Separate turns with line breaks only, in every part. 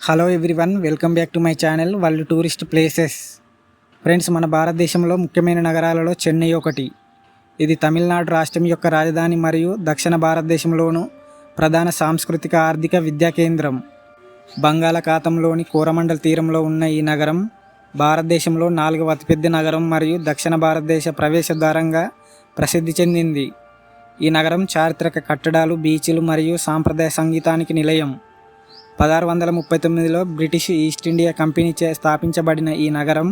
Hello everyone, welcome back to my channel world tourist places. Friends, మన భారతదేశంలో ముఖ్యమైన నగరాలలో చెన్నై ఒకటి. ఇది తమిళనాడు రాష్ట్రం యొక్క రాజధాని మరియు దక్షిణ భారతదేశంలోను ప్రధాన సాంస్కృతిక, ఆర్థిక, విద్యా కేంద్రం. బంగాళాఖాతంలోని కోరమండల్ తీరంలో ఉన్న ఈ నగరం భారతదేశంలో 4వ అతిపెద్ద నగరం మరియు దక్షిణ భారతదేశ ప్రవేశ ద్వారంగా ప్రసిద్ధి చెందింది. ఈ నగరం చారిత్రక కట్టడాలు, బీచ్లు మరియు సాంప్రదాయ సంగీతానికి నిలయం. 1639లో బ్రిటిష్ ఈస్ట్ ఇండియా కంపెనీచే స్థాపించబడిన ఈ నగరం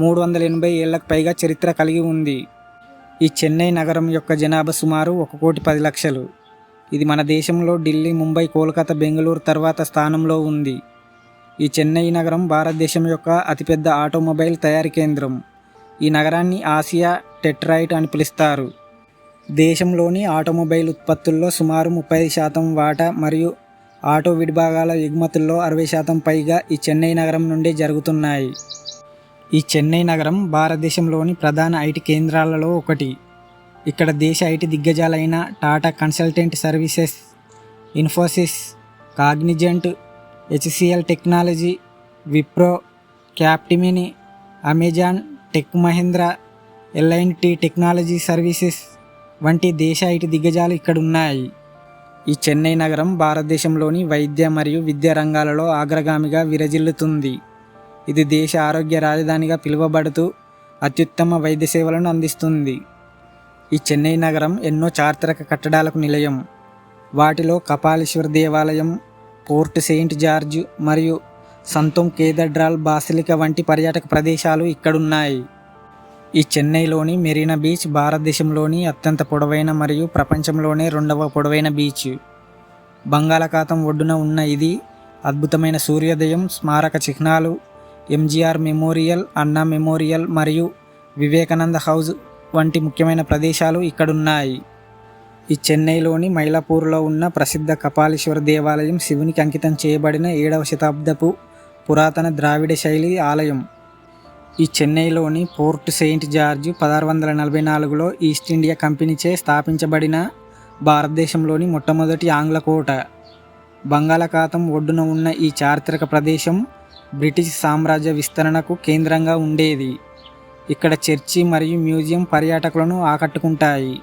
380 ఏళ్లకు పైగా చరిత్ర కలిగి ఉంది. ఈ చెన్నై నగరం యొక్క జనాభా సుమారు 1,10,00,000. ఇది మన దేశంలో ఢిల్లీ, ముంబై, కోల్కతా, బెంగళూరు తర్వాత స్థానంలో ఉంది. ఈ చెన్నై నగరం భారతదేశం యొక్క అతిపెద్ద ఆటోమొబైల్ తయారీ కేంద్రం. ఈ నగరాన్ని ఆసియా డెట్రాయిట్ అని పిలుస్తారు. దేశంలోని ఆటోమొబైల్ ఉత్పత్తుల్లో సుమారు 35% వాటా మరియు ఆటో విడిభాగాల ఎగుమతుల్లో 60% పైగా ఈ చెన్నై నగరం నుండి జరుగుతున్నాయి. ఈ చెన్నై నగరం భారతదేశంలోని ప్రధాన ఐటీ కేంద్రాలలో ఒకటి. ఇక్కడ దేశ ఐటీ దిగ్గజాలైన Tata consultant services, Infosys, Cognizant, HCL technology, Wipro, Capgemini, Amazon, tech Mahindra, L and T technology services వంటి దేశ ఐటీ దిగ్గజాలు ఇక్కడ ఉన్నాయి. ఈ చెన్నై నగరం భారతదేశంలోని వైద్య మరియు విద్యా రంగాలలో అగ్రగామిగా విరజిల్లుతుంది. ఇది దేశ ఆరోగ్య రాజధానిగా పిలువబడుతూ అత్యుత్తమ వైద్య సేవలను అందిస్తుంది. ఈ చెన్నై నగరం ఎన్నో చారిత్రక కట్టడాలకు నిలయం. వాటిలో కపాలీశ్వర దేవాలయం, పోర్ట్ సెయింట్ జార్జ్ మరియు సంతోమ్ కేథడ్రాల్ బాసిలికా వంటి పర్యాటక ప్రదేశాలు ఇక్కడున్నాయి. ఈ చెన్నైలోని మెరీనా బీచ్ భారతదేశంలోని అత్యంత పొడవైన మరియు ప్రపంచంలోనే 2వ పొడవైన బీచ్. బంగాళాఖాతం ఒడ్డున ఉన్న ఇది అద్భుతమైన సూర్యోదయం స్మారక చిహ్నాలు, ఎంజీఆర్ మెమోరియల్, అన్నా మెమోరియల్ మరియు వివేకానంద హౌస్ వంటి ముఖ్యమైన ప్రదేశాలు ఇక్కడున్నాయి. ఈ చెన్నైలోని మైలాపూర్లో ఉన్న ప్రసిద్ధ కపాలీశ్వర దేవాలయం శివునికి అంకితం చేయబడిన 7వ శతాబ్దపు పురాతన ద్రావిడ శైలి ఆలయం. ఈ చెన్నైలోని పోర్ట్ సెయింట్ జార్జ్ 1644లో ఈస్ట్ ఇండియా కంపెనీచే స్థాపించబడిన భారతదేశంలోని మొట్టమొదటి ఆంగ్ల కోట. బంగాళాఖాతం ఒడ్డున ఉన్న ఈ చారిత్రక ప్రదేశం బ్రిటిష్ సామ్రాజ్య విస్తరణకు కేంద్రంగా ఉండేది. ఇక్కడ చర్చి మరియు మ్యూజియం పర్యాటకులను ఆకట్టుకుంటాయి.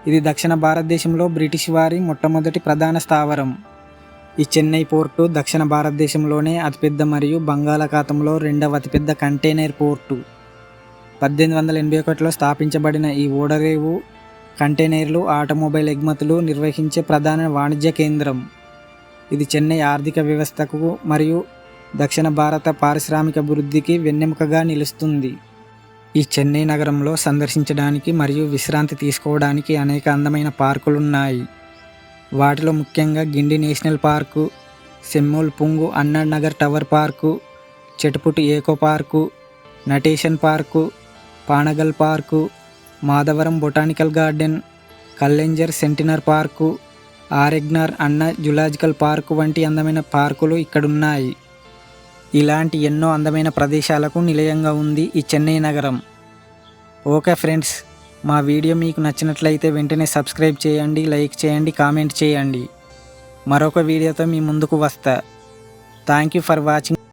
ఇది దక్షిణ భారతదేశంలో బ్రిటిష్ వారి మొట్టమొదటి ప్రధాన స్థావరం. ఈ చెన్నై పోర్టు దక్షిణ భారతదేశంలోనే అతిపెద్ద మరియు బంగాళాఖాతంలో 2వ అతిపెద్ద కంటైనర్ పోర్టు. 1881లో స్థాపించబడిన ఈ ఓడరేవు కంటైనర్లు, ఆటోమొబైల్ ఎగుమతులు నిర్వహించే ప్రధాన వాణిజ్య కేంద్రం. ఇది చెన్నై ఆర్థిక వ్యవస్థకు మరియు దక్షిణ భారత పారిశ్రామిక అభివృద్ధికి వెన్నెముకగా నిలుస్తుంది. ఈ చెన్నై నగరంలో సందర్శించడానికి మరియు విశ్రాంతి తీసుకోవడానికి అనేక అందమైన పార్కులున్నాయి. వాటిలో ముఖ్యంగా గిండి నేషనల్ పార్కు, సెమ్మూల్ పుంగు అన్నా నగర్ టవర్ పార్కు, చెటుపుటి eco park, Natesan park, Panagal park, Madhavaram botanical garden, కల్లెంజర్ centenary park, Arignar Anna zoological park వంటి అందమైన పార్కులు ఇక్కడున్నాయి. ఇలాంటి ఎన్నో అందమైన ప్రదేశాలకు నిలయంగా ఉంది ఈ చెన్నై నగరం. ఓకే ఫ్రెండ్స్, మా వీడియో మీకు నచ్చినట్లయితే వెంటనే సబ్స్క్రైబ్ చేయండి, లైక్ చేయండి, కామెంట్ చేయండి. మరొక వీడియోతో మీ ముందుకు వస్తా. Thank you for watching.